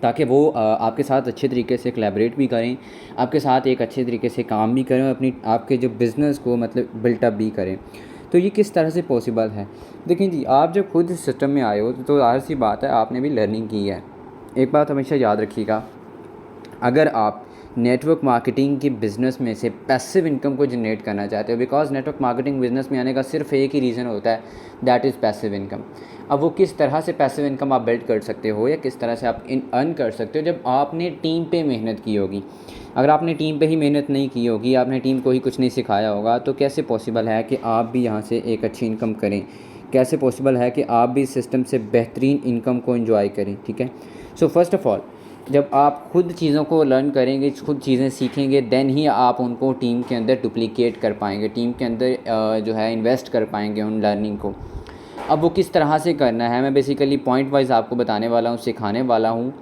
ताकि वो आपके साथ अच्छे तरीके से कोलैबोरेट भी करें, आपके साथ एक अच्छे तरीके से काम भी करें और अपनी आपके जो बिज़नेस को मतलब बिल्टअप भी करें। तो ये किस तरह से पॉसिबल है? देखिए जी, आप जब खुद इस सिस्टम में आए हो तो ज़ाहिर सी बात है आपने भी लर्निंग की है। एक बात हमेशा याद रखिएगा, अगर आप नेटवर्क मार्केटिंग के बिज़नेस में से पैसिव इनकम को जनरेट करना चाहते हो, बिकॉज़ नेटवर्क मार्केटिंग बिज़नेस में आने का सिर्फ एक ही रीज़न होता है, दैट इज़ पैसिव इनकम। अब वो किस तरह से पैसिव इनकम आप बिल्ड कर सकते हो या किस तरह से आप अर्न कर सकते हो, जब आपने टीम पे मेहनत की होगी। अगर आपने टीम पे ही मेहनत नहीं की होगी, आपने टीम को ही कुछ नहीं सिखाया होगा, तो कैसे पॉसिबल है कि आप भी यहाँ से एक अच्छी इनकम करें? कैसे पॉसिबल है कि आप भी इस सिस्टम से बेहतरीन इनकम को एंजॉय करें? ठीक है। सो फर्स्ट ऑफ़ ऑल, जब आप खुद चीज़ों को लर्न करेंगे, खुद चीज़ें सीखेंगे, देन ही आप उनको टीम के अंदर डुप्लिकेट कर पाएंगे, टीम के अंदर जो है इन्वेस्ट कर पाएंगे उन लर्निंग को। अब वो किस तरह से करना है, मैं बेसिकली पॉइंट वाइज आपको बताने वाला हूँ, सिखाने वाला हूँ।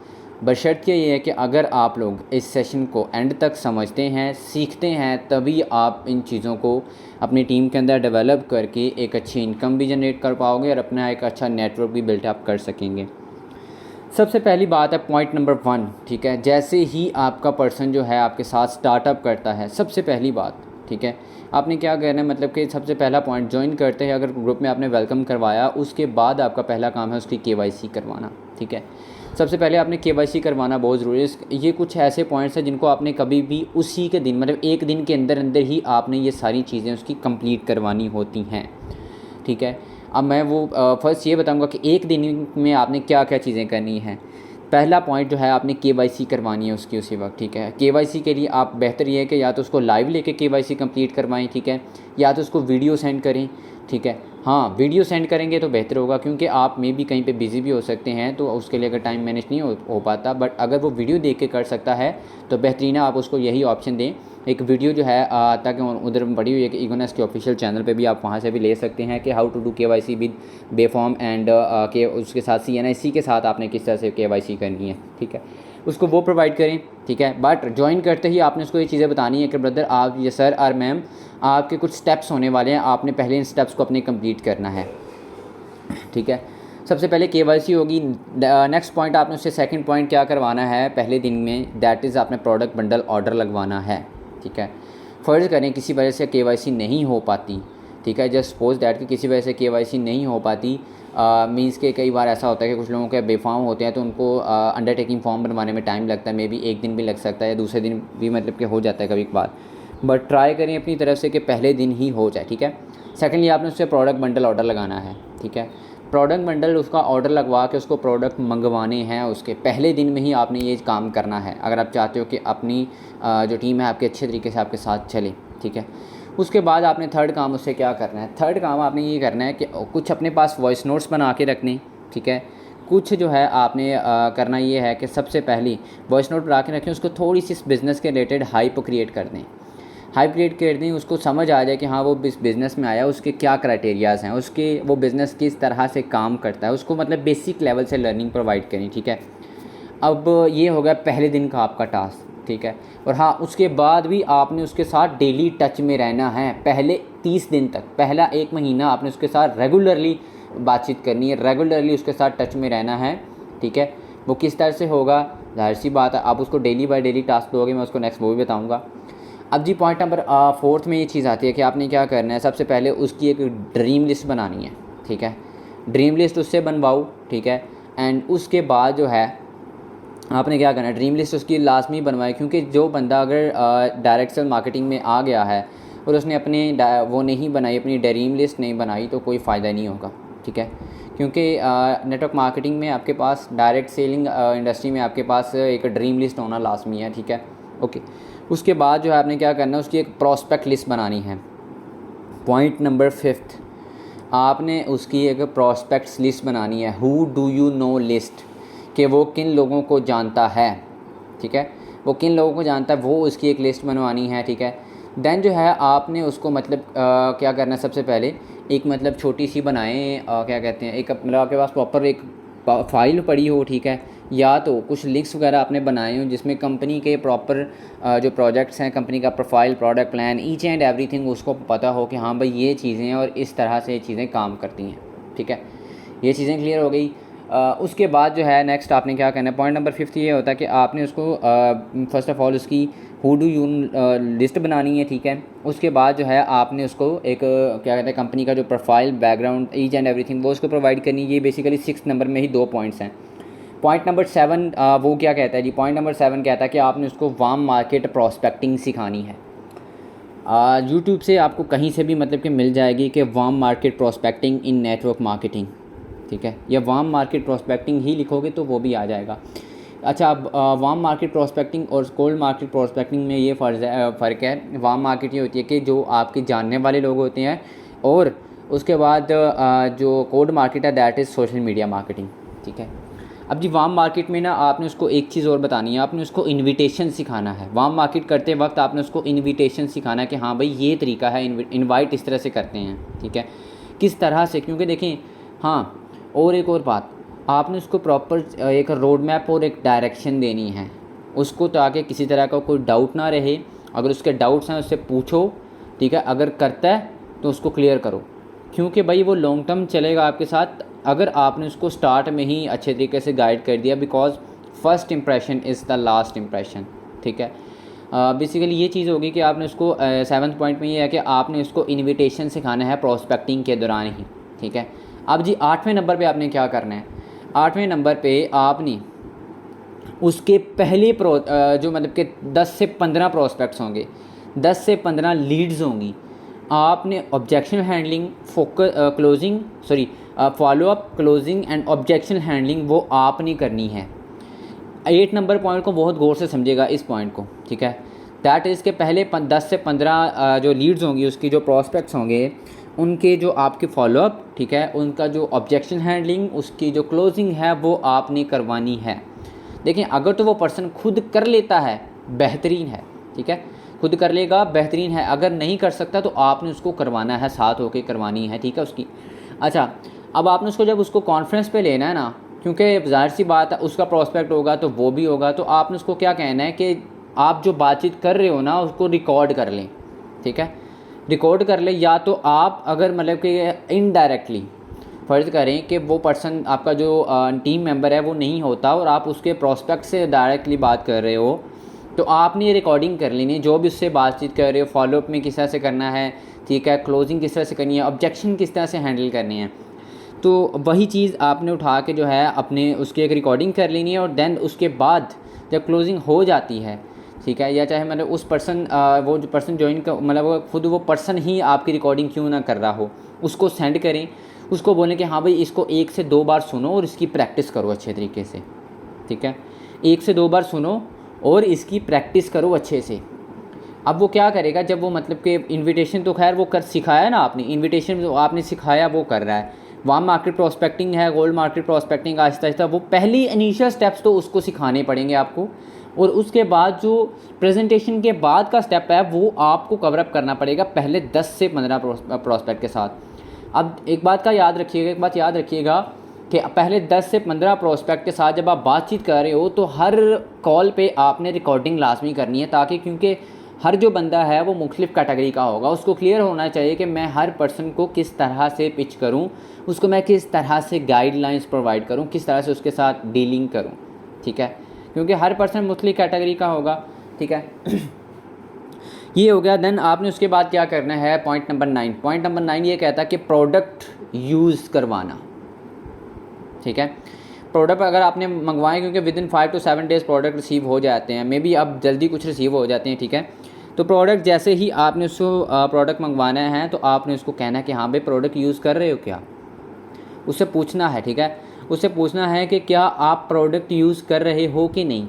बशर्ते ये है कि अगर आप लोग इस सेशन को एंड तक समझते हैं, सीखते हैं, तभी आप इन चीज़ों को अपनी टीम के अंदर डेवलप करके एक अच्छी इनकम भी जनरेट कर पाओगे और अपना एक अच्छा नेटवर्क भी बिल्टअप कर सकेंगे। सबसे पहली बात है पॉइंट नंबर 1, ठीक है। जैसे ही आपका पर्सन जो है आपके साथ स्टार्टअप करता है, सबसे पहली बात, ठीक है, आपने क्या करना है, मतलब कि सबसे पहला पॉइंट, ज्वाइन करते हैं अगर ग्रुप में आपने वेलकम करवाया, उसके बाद आपका पहला काम है उसकी केवाईसी करवाना, ठीक है। सबसे पहले आपने केवाईसी करवाना बहुत ज़रूरी है। ये कुछ ऐसे पॉइंट्स हैं जिनको आपने कभी भी उसी के दिन, मतलब एक दिन के अंदर अंदर ही आपने ये सारी चीज़ें उसकी कंप्लीट करवानी होती हैं, ठीक है। अब मैं वो फर्स्ट ये बताऊंगा कि एक दिन में आपने क्या क्या चीज़ें करनी हैं। पहला पॉइंट जो है, आपने केवाईसी करवानी है उसकी उसी वक्त, ठीक है। केवाईसी के लिए आप बेहतर ये है कि या तो उसको लाइव लेके केवाईसी कंप्लीट करवाएं, ठीक है, या तो उसको वीडियो सेंड करें, ठीक है। हाँ, वीडियो सेंड करेंगे तो बेहतर होगा, क्योंकि आप मे भी कहीं पे बिज़ी भी हो सकते हैं, तो उसके लिए अगर टाइम मैनेज नहीं हो पाता, बट अगर वो वीडियो देख के कर सकता है तो बेहतरीन है, आप उसको यही ऑप्शन दें। एक वीडियो जो है ताकि उधर पड़ी हुई है कि इगोनस के ऑफिशियल चैनल पे भी आप वहाँ से भी ले सकते हैं कि how to do KYC with बेफॉर्म एंड के उसके साथ CNIC के साथ आपने किस तरह से केवाईसी करनी है, ठीक है, उसको वो प्रोवाइड करें, ठीक है। बट ज्वाइन करते ही आपने उसको ये चीज़ें बतानी है कि ब्रदर आप, ये सर और मैम, आपके कुछ स्टेप्स होने वाले हैं, आपने पहले इन स्टेप्स को अपने कंप्लीट करना है, ठीक है। सबसे पहले केवाईसी होगी। नेक्स्ट पॉइंट आपने उससे सेकंड पॉइंट क्या करवाना है पहले दिन में, दैट इज़ आपने प्रोडक्ट बंडल ऑर्डर लगवाना है, ठीक है। फ़र्ज़ करें किसी वजह से केवाईसी नहीं हो पाती, ठीक है, जस्ट सपोज दैट कि किसी वजह से केवाईसी नहीं हो पाती, मीन्स के कई बार ऐसा होता है कि कुछ लोगों के बेफार्म होते हैं, तो उनको अंडरटेकिंग फॉर्म बनवाने में टाइम लगता है, मे बी एक दिन भी लग सकता है या दूसरे दिन भी, मतलब कि हो जाता है कभी कभार, बट ट्राई करें अपनी तरफ से कि पहले दिन ही हो जाए, ठीक है। सेकेंडली आपने उससे प्रोडक्ट बंडल ऑर्डर लगाना है, ठीक है। प्रोडक्ट बंडल उसका ऑर्डर लगवा के उसको प्रोडक्ट मंगवाने हैं, उसके पहले दिन में ही आपने ये काम करना है, अगर आप चाहते हो कि अपनी जो टीम है आपके अच्छे तरीके से आपके साथ चले, ठीक है। उसके बाद आपने थर्ड काम उससे क्या करना है, थर्ड काम आपने ये करना है कि कुछ अपने पास वॉइस नोट्स बना के रखने, ठीक है। कुछ जो है आपने करना ये है कि सबसे पहली वॉइस नोट बना के रखें, उसको थोड़ी सी इस बिज़नेस के रिलेटेड हाइप क्रिएट कर दें, हाइप क्रिएट कर दें, उसको समझ आ जाए कि हाँ वो बिज़नेस में आया, उसके क्या क्राइटेरियाज़ हैं, उसके वो बिज़नेस किस तरह से काम करता है, उसको मतलब बेसिक लेवल से लर्निंग प्रोवाइड करें, ठीक है। अब ये हो गया पहले दिन का आपका टास्क, ठीक है। और हाँ, उसके बाद भी आपने उसके साथ डेली टच में रहना है, पहले 30 दिन तक, पहला 1 महीना आपने उसके साथ रेगुलरली बातचीत करनी है, रेगुलरली उसके साथ टच में रहना है, ठीक है। वो किस तरह से होगा, जाहिर सी बात है आप उसको डेली बाय डेली टास्क दोगे, मैं उसको नेक्स्ट वो भी बताऊँगा। अब जी पॉइंट नंबर 4 में ये चीज़ आती है कि आपने क्या करना है, सबसे पहले उसकी एक ड्रीम लिस्ट बनानी है, ठीक है। ड्रीम लिस्ट उससे बनवाओ, ठीक है। एंड उसके बाद जो है आपने क्या करना है, ड्रीम लिस्ट उसकी लाजमी बनवाए, क्योंकि जो बंदा अगर डायरेक्ट सेल मार्केटिंग में आ गया है और उसने अपने वो नहीं बनाई, अपनी ड्रीम लिस्ट नहीं बनाई, तो कोई फ़ायदा नहीं होगा, ठीक है। क्योंकि नेटवर्क मार्केटिंग में आपके पास, डायरेक्ट सेलिंग इंडस्ट्री में आपके पास एक ड्रीम लिस्ट होना लाजमी है, ठीक है, ओके। उसके बाद जो है आपने क्या करना है, उसकी एक प्रॉस्पेक्ट लिस्ट बनानी है। पॉइंट नंबर 5, आपने उसकी एक प्रॉस्पेक्ट्स लिस्ट बनानी है, who do you know list, कि वो किन लोगों को जानता है, ठीक है, वो किन लोगों को जानता है, वो उसकी एक लिस्ट बनवानी है, ठीक है। देन जो है आपने उसको मतलब क्या करना है, सबसे पहले एक मतलब छोटी सी बनाएं, क्या कहते हैं, एक मतलब आपके पास प्रॉपर एक फ़ाइल पड़ी हो, ठीक है, या तो कुछ लिंक्स वगैरह आपने बनाए हो जिसमें कंपनी के प्रॉपर जो प्रोजेक्ट्स हैं, कंपनी का profile, product plan, each and everything उसको पता हो कि हाँ भाई ये चीज़ें और इस तरह से ये चीज़ें काम करती हैं, ठीक है। ये चीज़ें क्लियर हो गई। उसके बाद जो है नेक्स्ट आपने क्या करना है, पॉइंट नंबर 5 ये होता है कि आपने उसको फ़र्स्ट ऑफ़ ऑल उसकी हु डू यू लिस्ट बनानी है, ठीक है। उसके बाद जो है आपने उसको एक क्या कहते हैं कंपनी का जो profile, background, each and everything वो उसको प्रोवाइड करनी है। ये बेसिकली 6 नंबर में ही 2 पॉइंट्स हैं। पॉइंट नंबर 7 वो क्या कहता है जी, पॉइंट नंबर 7 कहता है कि आपने उसको वार्म मार्केट प्रॉस्पेक्टिंग सिखानी है। यूट्यूब से आपको कहीं से भी मतलब कि मिल जाएगी कि वार्म मार्केट प्रॉस्पेक्टिंग इन नेटवर्क मार्केटिंग, ठीक है, या वार्म मार्केट प्रॉस्पेक्टिंग ही लिखोगे तो वो भी आ जाएगा। अच्छा, अब वार्म मार्केट प्रॉस्पेक्टिंग और कोल्ड मार्केट प्रॉस्पेक्टिंग में ये फ़र्क है। वार्म मार्केट ये होती है कि जो आपके जानने वाले लोग होते हैं, और उसके बाद जो कोल्ड मार्केट है that is social media marketing, ठीक है। अब जी वार्म मार्केट में ना आपने उसको एक चीज़ और बतानी है, आपने उसको इनविटेशन सिखाना है। वार्म मार्केट करते वक्त आपने उसको इनविटेशन सिखाना है कि हाँ भाई ये तरीका है, इनवाइट इस तरह से करते हैं, ठीक है, किस तरह से। क्योंकि देखें, हाँ, और एक और बात, आपने उसको प्रॉपर एक रोड मैप और एक डायरेक्शन देनी है उसको, ताकि किसी तरह का कोई डाउट ना रहे। अगर उसके डाउट्स हैं उससे पूछो, ठीक है, अगर करता है तो उसको क्लियर करो, क्योंकि भाई वो लॉन्ग टर्म चलेगा आपके साथ अगर आपने उसको स्टार्ट में ही अच्छे तरीके से गाइड कर दिया। Because first impression is the last impression, ठीक है। बेसिकली ये चीज़ होगी कि आपने उसको 7th पॉइंट में ये है कि आपने उसको इनविटेशन सिखाना है प्रॉस्पेक्टिंग के दौरान ही, ठीक है। अब जी 8वें नंबर पे आपने क्या करना है, 8वें नंबर पे आपने उसके पहले जो मतलब कि 10 से 15 प्रॉस्पेक्ट्स होंगे, 10 से 15 लीड्स होंगी, आपने objection handling, follow up, closing and objection handling वो आपने करनी है। 8 नंबर पॉइंट को बहुत गौर से समझिएगा इस पॉइंट को, ठीक है। दैट इज़ के पहले 10 से 15 जो लीड्स होंगी, उसकी जो प्रॉस्पेक्ट्स होंगे, उनके जो आपके फॉलोअप, ठीक है, उनका जो ऑब्जेक्शन हैंडलिंग, उसकी जो क्लोजिंग है वो आपने करवानी है। देखिए, अगर तो वो पर्सन खुद कर लेता है बेहतरीन है, ठीक है, खुद कर लेगा बेहतरीन है। अगर नहीं कर सकता तो आपने उसको करवाना है, साथ होके करवानी है, ठीक है उसकी। अच्छा, अब आपने उसको जब उसको कॉन्फ्रेंस पे लेना है ना, क्योंकि ज़ाहिर सी बात है उसका प्रॉस्पेक्ट होगा तो वो भी होगा, तो आपने उसको क्या कहना है कि आप जो बातचीत कर रहे हो ना उसको रिकॉर्ड कर लें, ठीक है, रिकॉर्ड कर लें। या तो आप अगर मतलब कि इनडायरेक्टली फ़र्ज़ करें कि वो पर्सन आपका जो टीम मेंबर है वो नहीं होता और आप उसके प्रॉस्पेक्ट से डायरेक्टली बात कर रहे हो, तो आपने ये रिकॉर्डिंग कर लेनी है, जो भी उससे बातचीत कर रहे हो, फॉलोअप में किस तरह से करना है, ठीक है, क्लोजिंग किस तरह से करनी है, ऑब्जेक्शन किस तरह से हैंडल करनी है। तो वही चीज़ आपने उठा के जो है अपने उसकी एक रिकॉर्डिंग कर लेनी है, और देन उसके बाद जब क्लोजिंग हो जाती है, ठीक है, या चाहे मतलब उस पर्सन वो जो पर्सन ज्वाइन का मतलब खुद वो पर्सन ही आपकी रिकॉर्डिंग क्यों ना कर रहा हो, उसको सेंड करें, उसको बोलें कि हाँ भाई इसको 1 से 2 बार सुनो और इसकी प्रैक्टिस करो अच्छे तरीके से, ठीक है, 1 से 2 बार सुनो और इसकी प्रैक्टिस करो अच्छे से। अब वो क्या करेगा, जब वो मतलब कि इनविटेशन तो खैर वो कर सिखाया ना आपने, इनविटेशन जो आपने सिखाया वो कर रहा है। वार्म मार्केट प्रॉस्पेक्टिंग है, gold market prospecting, Aahista Aahista वो पहली इनिशियल स्टेप्स तो उसको सिखाने पड़ेंगे आपको, और उसके बाद जो प्रेजेंटेशन के बाद का स्टेप है वो आपको कवर अप करना पड़ेगा पहले 10 से 15 प्रॉस्पेक्ट के साथ। अब एक बात याद रखिएगा कि पहले 10 से 15 प्रॉस्पेक्ट के साथ जब आप बातचीत कर रहे हो तो हर कॉल पे आपने रिकॉर्डिंग लाजमी करनी है, ताकि क्योंकि हर जो बंदा है वो मुख्तलिफ़ कैटेगरी का होगा, उसको क्लियर होना चाहिए कि मैं हर पर्सन को किस तरह से पिच करूं, उसको मैं किस तरह से गाइडलाइंस प्रोवाइड करूं, किस तरह से उसके साथ डीलिंग करूं, ठीक है, क्योंकि हर पर्सन मुख्तलिफ़ कैटेगरी का होगा, ठीक है। ये हो गया। देन आपने उसके बाद क्या करना है, पॉइंट नंबर 9। पॉइंट नंबर 9 ये कहता है कि प्रोडक्ट यूज़ करवाना, ठीक है। प्रोडक्ट अगर आपने मंगवाएं, क्योंकि within 5 to 7 days product receive हो जाते हैं, मे बी अब जल्दी कुछ रिसीव हो जाते हैं, ठीक है। तो प्रोडक्ट जैसे ही आपने उसको प्रोडक्ट मंगवाना है तो आपने उसको कहना है कि हाँ भाई प्रोडक्ट यूज़ कर रहे हो क्या, उससे पूछना है, ठीक है, उससे पूछना है कि क्या आप प्रोडक्ट यूज़ कर रहे हो कि नहीं।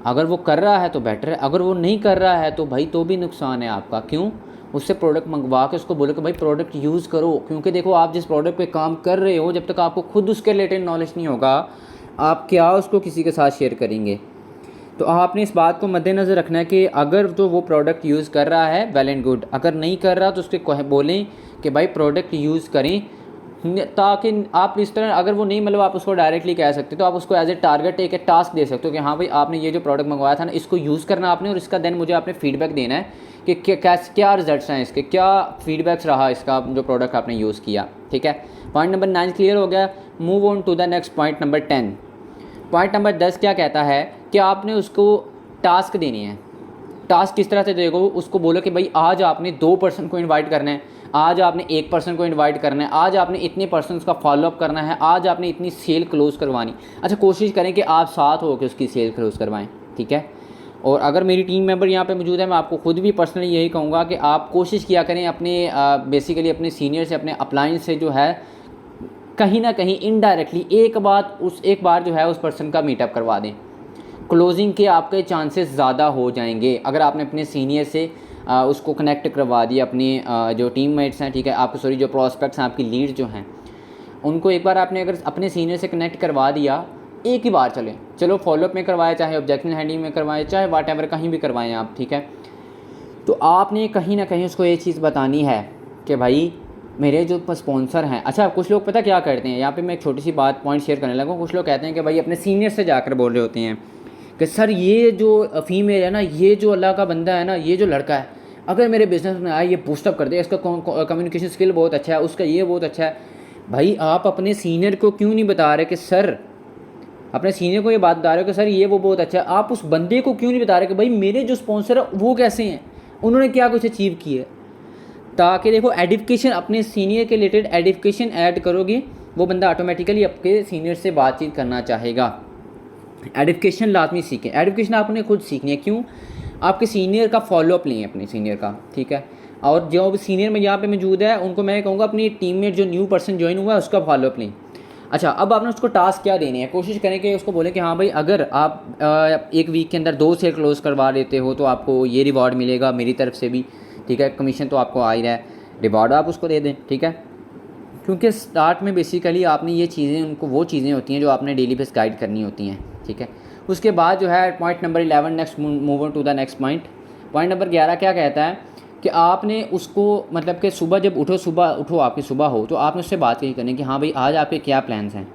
अगर वो कर रहा है तो बेटर है, अगर वो नहीं कर रहा है तो भाई तो भी नुकसान है आपका। क्यों? उससे प्रोडक्ट मंगवा के उसको बोलो कि भाई प्रोडक्ट यूज़ करो, क्योंकि देखो आप जिस प्रोडक्ट पे काम कर रहे हो जब तक आपको खुद उसके रिलेटेड नॉलेज नहीं होगा आप क्या उसको किसी के साथ शेयर करेंगे। तो आपने इस बात को मद्देनज़र रखना है कि अगर तो वो प्रोडक्ट यूज़ कर रहा है वेल एंड गुड, अगर नहीं कर रहा तो उसके बोलें कि भाई प्रोडक्ट यूज़ करें, ताकि आप इस तरह अगर वो नहीं मतलब आप उसको डायरेक्टली कह सकते तो आप उसको एज ए टारगेट एक टास्क दे सकते हो कि हाँ भाई आपने ये जो प्रोडक्ट मंगवाया था ना इसको यूज़ करना आपने, और इसका देन मुझे आपने फीडबैक देना है कि क्या रिजल्ट्स हैं इसके, क्या फीडबैक्स रहा इसका जो प्रोडक्ट आपने यूज़ किया, ठीक है। पॉइंट नंबर 9 क्लियर हो गया। Move on to the next point number 10। Point number 10 क्या कहता है कि आपने उसको टास्क देने हैं। टास्क किस तरह से देखो, उसको बोलो कि भाई आज आपने 2 पर्सन को इनवाइट करना है, आज आपने 1 पर्सन को इनवाइट करना है, आज आपने इतने पर्सनस का फॉलोअप करना है, आज आपने इतनी सेल क्लोज़ करवानी। अच्छा, कोशिश करें कि आप साथ हो के उसकी सेल क्लोज़ करवाएं, ठीक है। और अगर मेरी टीम मेंबर यहाँ पे मौजूद है, मैं आपको खुद भी पर्सनली यही कहूँगा कि आप कोशिश किया करें अपने बेसिकली अपने सीनियर से, अपने अपलाइन से जो है कहीं ना कहीं इनडायरेक्टली एक बार जो है उस पर्सन का मीटअप करवा दें। क्लोजिंग के आपके चांसेस ज़्यादा हो जाएंगे अगर आपने अपने सीनियर से उसको कनेक्ट करवा दिया। अपने जो टीममेट्स हैं, ठीक है, आपके सॉरी जो प्रॉस्पेक्ट्स हैं, आपकी लीड जो हैं, उनको एक बार आपने अगर अपने सीनियर से कनेक्ट करवा दिया, एक ही बार चलो फॉलोअप में करवाएं, चाहे ऑब्जेक्शन हैंडलिंग में करवाएं, चाहे वाट एवर कहीं भी करवाएं आप, ठीक है। तो आपने कहीं ना कहीं उसको ये चीज़ बतानी है कि भाई मेरे जो स्पॉन्सर हैं। अच्छा, कुछ लोग पता क्या करते हैं, यहाँ पे मैं एक छोटी सी बात पॉइंट शेयर करने लगा। कुछ लोग कहते हैं कि भाई अपने सीनियर से जाकर बोल रहे होते हैं कि सर ये जो फीमेल है ना, ये जो अल्लाह का बंदा है ना, ये जो लड़का है, अगर मेरे बिज़नेस में आए ये बूस्टअप कर दे, इसका कम्युनिकेशन स्किल बहुत अच्छा है, उसका ये बहुत अच्छा है। भाई आप अपने सीनियर को क्यों नहीं बता रहे कि सर, अपने सीनियर को ये बात बता रहे हो कि सर ये वो बहुत अच्छा है, आप उस बंदे को क्यों नहीं बता रहे कि भाई मेरे जो स्पॉन्सर है वो कैसे हैं, उन्होंने क्या कुछ अचीव किया है। ताकि देखो एडिफिकेशन, अपने सीनियर के रिलेटेड एडिफिकेशन ऐड करोगे, वो बंदा ऑटोमेटिकली आपके सीनियर से बातचीत करना चाहेगा। एडिफिकेशन लाजमी सीखें, एडिफिकेशन आपने खुद सीखनी है। क्यों? आपके सीनियर का फॉलोअप लें, अपने सीनियर का, ठीक है। और जो सीनियर में यहाँ पे मौजूद है उनको मैं कहूँगा अपनी टीम में जो न्यू पर्सन ज्वाइन हुआ है उसका फॉलोअप लें। अच्छा, अब आपने उसको टास्क क्या देने हैं, कोशिश करें कि उसको बोलें कि हाँ भाई अगर आप एक वीक के अंदर 2 सेल क्लोज़ करवा लेते हो तो आपको ये रिवॉर्ड मिलेगा मेरी तरफ से भी, ठीक है। कमीशन तो आपको आ ही रहा है, रिवॉर्ड आप उसको दे दें, ठीक है। क्योंकि स्टार्ट में बेसिकली आपने ये चीज़ें, उनको वो चीज़ें होती हैं जो आपने डेली बेस गाइड करनी होती हैं, ठीक है। उसके बाद जो है point number 11, next move on to the next point. Point number 11 क्या कहता है कि आपने उसको मतलब कि सुबह जब उठो आपकी सुबह हो तो आपने उससे बात यही करनी कि हाँ भाई आज आपके क्या प्लान्स हैं।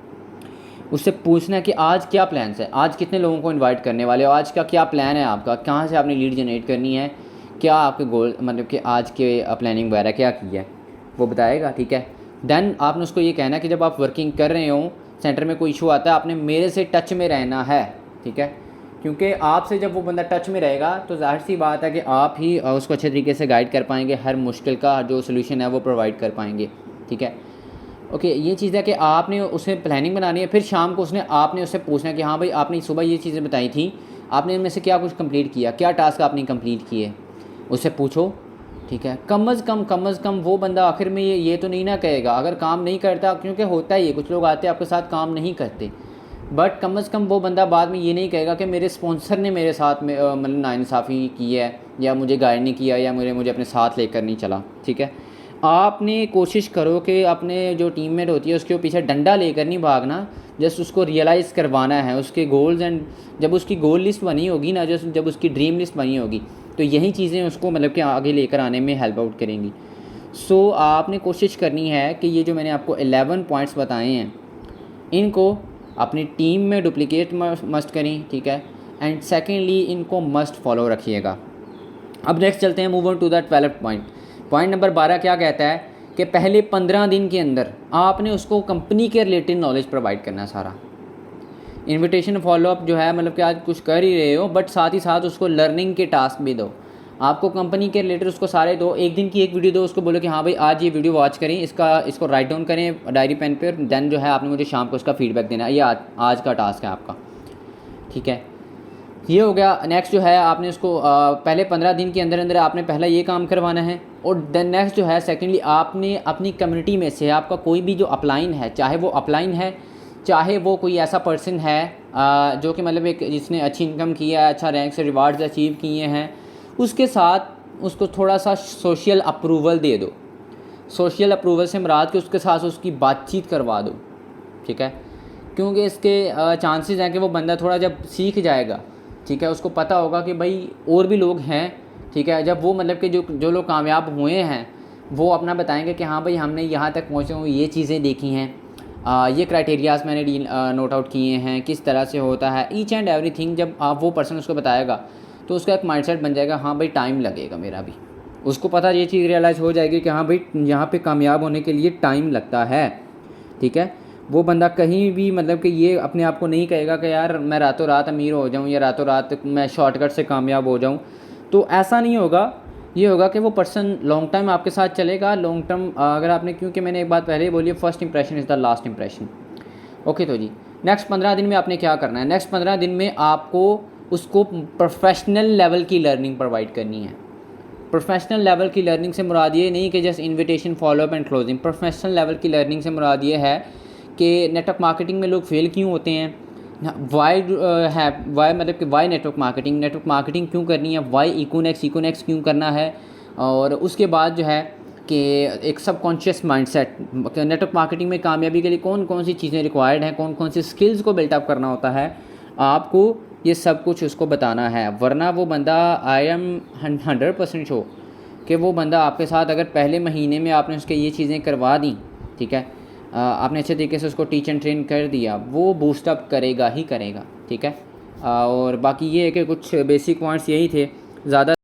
उससे पूछना है कि आज क्या प्लान्स है, आज कितने लोगों को इनवाइट करने वाले हो, आज का क्या प्लान है आपका, कहाँ से आपने लीड जनरेट करनी है, क्या आपके गोल, मतलब कि आज के प्लानिंग वगैरह क्या की है, वो बताएगा, ठीक है। देन आपने उसको ये कहना है कि जब आप वर्किंग कर रहे हो, सेंटर में कोई इशू आता है, आपने मेरे से टच में रहना है, ठीक है। क्योंकि आपसे जब वो बंदा टच में रहेगा तो जाहिर सी बात है कि आप ही उसको अच्छे तरीके से गाइड कर पाएंगे, हर मुश्किल का जो सोल्यूशन है वो प्रोवाइड कर पाएंगे, ठीक है। ओके, ये चीज़ है कि आपने उसे प्लानिंग बनानी है। फिर शाम को आपने उससे पूछना है कि हाँ भाई आपने सुबह ये चीज़ें बताई थी, आपने इनमें से क्या कुछ कंप्लीट किया, क्या टास्क आपने कंप्लीट किए, उससे पूछो, ठीक है। कम अज़ कम वो बंदा आखिर में ये तो नहीं ना कहेगा अगर काम नहीं करता, क्योंकि होता ही है कुछ लोग आते हैं आपके साथ काम नहीं करते, बट कम अज़ कम वो बंदा बाद में ये नहीं कहेगा कि मेरे स्पॉन्सर ने मेरे साथ में मतलब नाइंसाफ़ी की है, या मुझे गाइड नहीं किया, या मुझे अपने साथ लेकर नहीं चला, ठीक है। आपने कोशिश करो कि अपने जो टीममेट होती है उसके पीछे डंडा लेकर नहीं भागना, जस्ट उसको रियलाइज़ करवाना है उसके गोल्स। एंड जब उसकी गोल लिस्ट बनी होगी ना, जब उसकी ड्रीम लिस्ट बनी होगी, तो यही चीज़ें उसको मतलब कि आगे लेकर आने में हेल्प आउट करेंगी। सो आपने कोशिश करनी है कि ये जो मैंने आपको 11 पॉइंट्स बताए हैं, इनको अपनी टीम में डुप्लिकेट मस्ट करें, ठीक है। एंड सेकेंडली इनको मस्ट फॉलो रखिएगा। अब नेक्स्ट चलते हैं, move on to the 12th point. Point number 12 क्या कहता है कि पहले 15 दिन के अंदर आपने उसको कंपनी के रिलेटेड नॉलेज प्रोवाइड करना है सारा। इनविटेशन फॉलोअप जो है मतलब कि आज कुछ कर ही रहे हो, बट साथ ही साथ उसको लर्निंग के टास्क भी दो, आपको कंपनी के रिलेटेड उसको सारे दो। एक दिन की एक वीडियो दो, उसको बोलो कि हाँ भाई आज ये वीडियो वॉच करें, इसको राइट डाउन करें डायरी पेन पे, देन जो है आपने मुझे शाम को उसका फीडबैक देना है। ये आज का टास्क है आपका, ठीक है। ये हो गया। नेक्स्ट जो है आपने उसको पहले 15 दिन के अंदर अंदर आपने पहला ये काम करवाना है। और देन नेक्स्ट जो है सेकेंडली आपने अपनी कम्युनिटी में से आपका कोई भी जो अपलाइन है, चाहे वो अपलाइन है, चाहे वो कोई ऐसा पर्सन है जो कि मतलब एक जिसने अच्छी इनकम किया है, अच्छा रैंक से रिवार्ड्स अचीव किए हैं, उसके साथ उसको थोड़ा सा सोशल अप्रूवल दे दो। सोशल अप्रूवल से मुराद कि उसके साथ उसकी बातचीत करवा दो, ठीक है। क्योंकि इसके चांसेस हैं कि वो बंदा थोड़ा जब सीख जाएगा, ठीक है, उसको पता होगा कि भाई और भी लोग हैं, ठीक है। जब वो मतलब कि जो लोग कामयाब हुए हैं वो अपना बताएंगे कि हाँ भाई हमने यहाँ तक पहुँचे हुए, ये चीज़ें देखी हैं, ये क्राइटेरियाज़ मैंने नोट आउट किए हैं, किस तरह से होता है ईच एंड एवरीथिंग। जब आप वो पर्सन उसको बताएगा तो उसका एक माइंडसेट बन जाएगा, हाँ भाई टाइम लगेगा मेरा भी। उसको पता ये चीज़ रियलाइज़ हो जाएगी कि हाँ भाई यहाँ पे कामयाब होने के लिए टाइम लगता है, ठीक है। वो बंदा कहीं भी मतलब कि ये अपने आप को नहीं कहेगा कि यार मैं रातों रात अमीर हो जाऊँ या रातों रात मैं शॉर्टकट से कामयाब हो जाऊँ। तो ऐसा नहीं होगा। ये होगा कि वो पर्सन लॉन्ग टाइम आपके साथ चलेगा। लॉन्ग टर्म अगर आपने, क्योंकि मैंने एक बात पहले ही बोली है, first impression is the last impression. Okay, तो जी नेक्स्ट 15 दिन में आपने क्या करना है? नेक्स्ट 15 दिन में आपको उसको प्रोफेशनल लेवल की लर्निंग प्रोवाइड करनी है। प्रोफेशनल लेवल की लर्निंग से मुराद ये नहीं कि just invitation, follow up and closing. Professional level की लर्निंग से मुराद ये है कि नेटवर्क मार्केटिंग में लोग फेल क्यों होते हैं, वाई है, वाई मतलब कि वाई नेटवर्क मार्केटिंग क्यों करनी है, वाई इकोनेक्स क्यों करना है। और उसके बाद जो है कि एक सबकॉन्शियस माइंडसेट, नेटवर्क मार्केटिंग में कामयाबी के लिए कौन कौन सी चीज़ें रिक्वायर्ड हैं, कौन कौन सी स्किल्स को बिल्टअप करना होता है, आपको ये सब कुछ उसको बताना है। वरना वो बंदा, आई एम 100% श्योर कि वो बंदा आपके साथ अगर पहले महीने में आपने उसके ये चीज़ें करवा दी, ठीक है, आपने अच्छे तरीके से उसको टीच एंड ट्रेन कर दिया, वो बूस्टअप करेगा ही करेगा, ठीक है। और बाकी ये है कि कुछ बेसिक पॉइंट्स यही थे, ज़्यादा